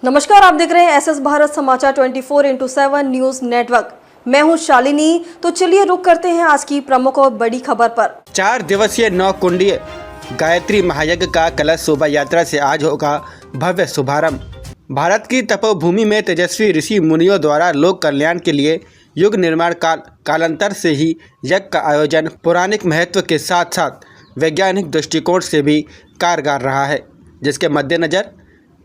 नमस्कार, आप देख रहे हैं एसएस भारत समाचार 24x7 न्यूज नेटवर्क। मैं हूं शालिनी। तो चलिए रुक करते हैं आज की प्रमुख और बड़ी खबर पर। 4 दिवसीय 9 कुंडीय गायत्री महायज्ञ का कलश शोभा यात्रा से आज होगा भव्य शुभारंभ। भारत की तपोभूमि में तेजस्वी ऋषि मुनियों द्वारा लोक कल्याण के लिए युग निर्माण कालांतर से ही यज्ञ का आयोजन पौराणिक महत्व के साथ साथ वैज्ञानिक दृष्टिकोण से भी कारगर रहा है, जिसके मद्देनज़र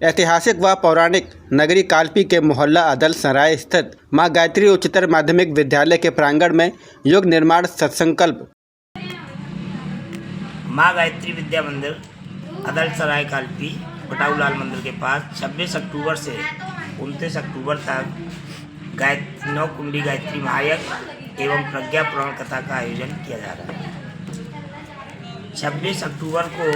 ऐतिहासिक व पौराणिक नगरी कालपी के मोहल्ला अदल सराय स्थित मां गायत्री उच्चतर माध्यमिक विद्यालय के प्रांगण में युग निर्माण सत्संकल्प मां गायत्री विद्या मंदिर अदल सराय कालपी बटाऊ लाल मंदिर के पास 26 अक्टूबर से 29 अक्टूबर तक 9 कुंडी गायत्री महायज्ञ एवं प्रज्ञा पुराण कथा का आयोजन किया जा रहा है। 26 अक्टूबर को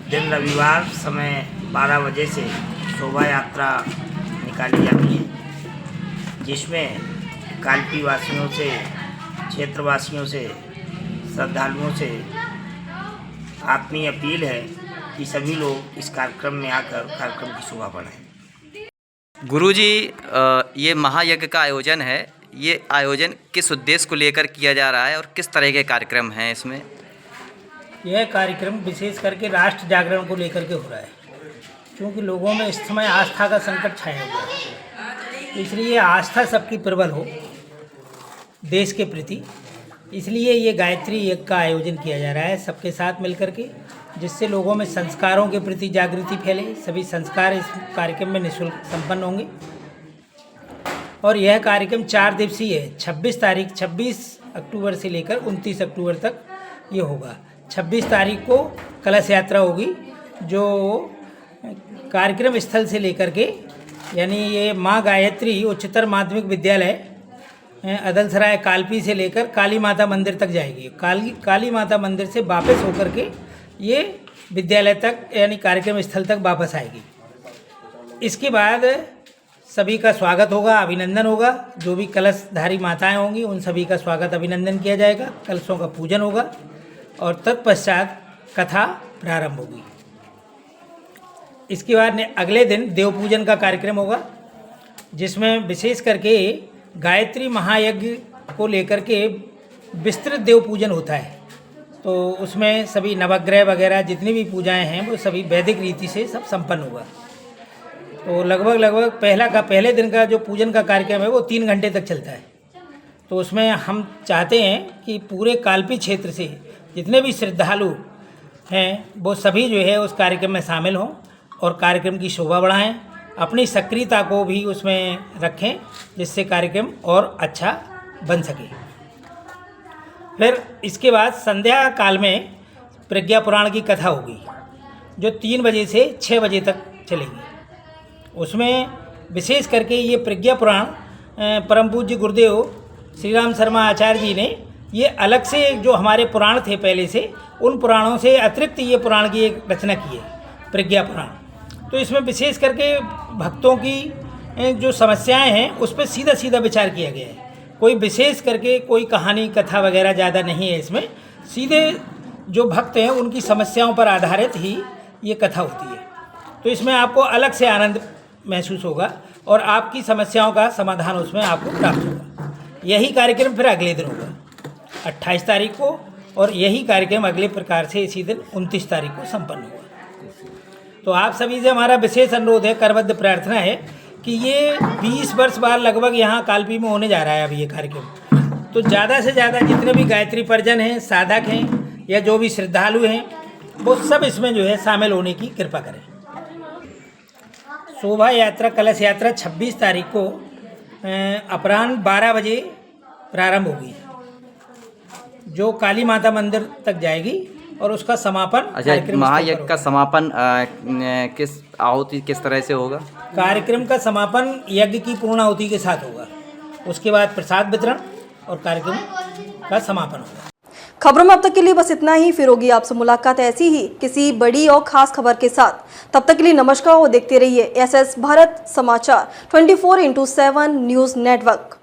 दिन रविवार समय 12 बजे से शोभा यात्रा निकाली जाती है, जिसमें कालपी वासियों से, क्षेत्रवासियों से, श्रद्धालुओं से आत्मीय अपील है कि सभी लोग इस कार्यक्रम में आकर कार्यक्रम की शोभा बढ़ाएं। गुरुजी, ये महायज्ञ का आयोजन है, ये आयोजन किस उद्देश्य को लेकर किया जा रहा है और किस तरह के कार्यक्रम हैं इसमें? यह कार्यक्रम विशेष करके राष्ट्र जागरण को लेकर के हो रहा है, क्योंकि लोगों में इस समय आस्था का संकट छाया हुआ है। इसलिए आस्था सबकी प्रबल हो देश के प्रति, इसलिए ये गायत्री यज्ञ का आयोजन किया जा रहा है सबके साथ मिलकर के, जिससे लोगों में संस्कारों के प्रति जागृति फैले। सभी संस्कार इस कार्यक्रम में निःशुल्क संपन्न होंगे और यह कार्यक्रम 4 दिवसीय है। 26 अक्टूबर से लेकर 29 अक्टूबर तक ये होगा। 26 तारीख को कलश यात्रा होगी, जो कार्यक्रम स्थल से लेकर के, यानी ये माँ गायत्री उच्चतर माध्यमिक विद्यालय अदलसराय कालपी से लेकर काली माता मंदिर तक जाएगी। काली माता मंदिर से वापस होकर के ये विद्यालय तक, यानी कार्यक्रम स्थल तक वापस आएगी। इसके बाद सभी का स्वागत होगा, अभिनंदन होगा। जो भी कलशधारी माताएं होंगी उन सभी का स्वागत अभिनंदन किया जाएगा, कलशों का पूजन होगा और तत्पश्चात कथा प्रारंभ होगी। इसके बाद अगले दिन देव पूजन का कार्यक्रम होगा, जिसमें विशेष करके गायत्री महायज्ञ को लेकर के विस्तृत देव पूजन होता है। तो उसमें सभी नवग्रह वगैरह जितनी भी पूजाएं हैं वो सभी वैदिक रीति से सब संपन्न होगा। तो लगभग पहले दिन का जो पूजन का कार्यक्रम है वो 3 घंटे तक चलता है। तो उसमें हम चाहते हैं कि पूरे कालपी क्षेत्र से जितने भी श्रद्धालु हैं वो सभी जो है उस कार्यक्रम में शामिल हों और कार्यक्रम की शोभा बढ़ाएं, अपनी सक्रियता को भी उसमें रखें, जिससे कार्यक्रम और अच्छा बन सके। फिर इसके बाद संध्या काल में प्रज्ञा पुराण की कथा होगी, जो 3 बजे से 6 बजे तक चलेगी। उसमें विशेष करके ये प्रज्ञा पुराण परम पूज्य गुरुदेव श्री राम शर्मा आचार्य जी ने ये अलग से जो हमारे पुराण थे पहले से, उन पुराणों से अतिरिक्त ये पुराण की एक रचना की है, प्रज्ञा पुराण। तो इसमें विशेष करके भक्तों की जो समस्याएं हैं उस पर सीधा सीधा विचार किया गया है। कोई विशेष करके कोई कहानी कथा वगैरह ज़्यादा नहीं है इसमें, सीधे जो भक्त हैं उनकी समस्याओं पर आधारित ही ये कथा होती है। तो इसमें आपको अलग से आनंद महसूस होगा और आपकी समस्याओं का समाधान उसमें आपको प्राप्त होगा। यही कार्यक्रम फिर अगले दिन होगा 28 तारीख को, और यही कार्यक्रम अगले प्रकार से इसी दिन 29 तारीख को संपन्न होगा। तो आप सभी से हमारा विशेष अनुरोध है, करबद्ध प्रार्थना है कि ये 20 वर्ष बाद लगभग यहाँ कालपी में होने जा रहा है अभी ये कार्यक्रम। तो ज़्यादा से ज़्यादा जितने भी गायत्री परिजन हैं, साधक हैं या जो भी श्रद्धालु हैं, वो सब इसमें जो है शामिल होने की कृपा करें। शोभा यात्रा कलश यात्रा 26 तारीख को अपराह्न 12 बजे प्रारंभ होगी, जो काली माता मंदिर तक जाएगी और उसका समापन। अच्छा, महायज्ञ का समापन किस आहुति किस तरह से होगा? कार्यक्रम का समापन यज्ञ की पूर्णाहुति के साथ होगा, उसके बाद प्रसाद वितरण और कार्यक्रम का समापन होगा। खबरों में अब तक के लिए बस इतना ही। फिर होगी आपसे मुलाकात ऐसी ही किसी बड़ी और खास खबर के साथ। तब तक के लिए नमस्कार और देखते रहिए एसएस भारत समाचार 24x7 न्यूज नेटवर्क।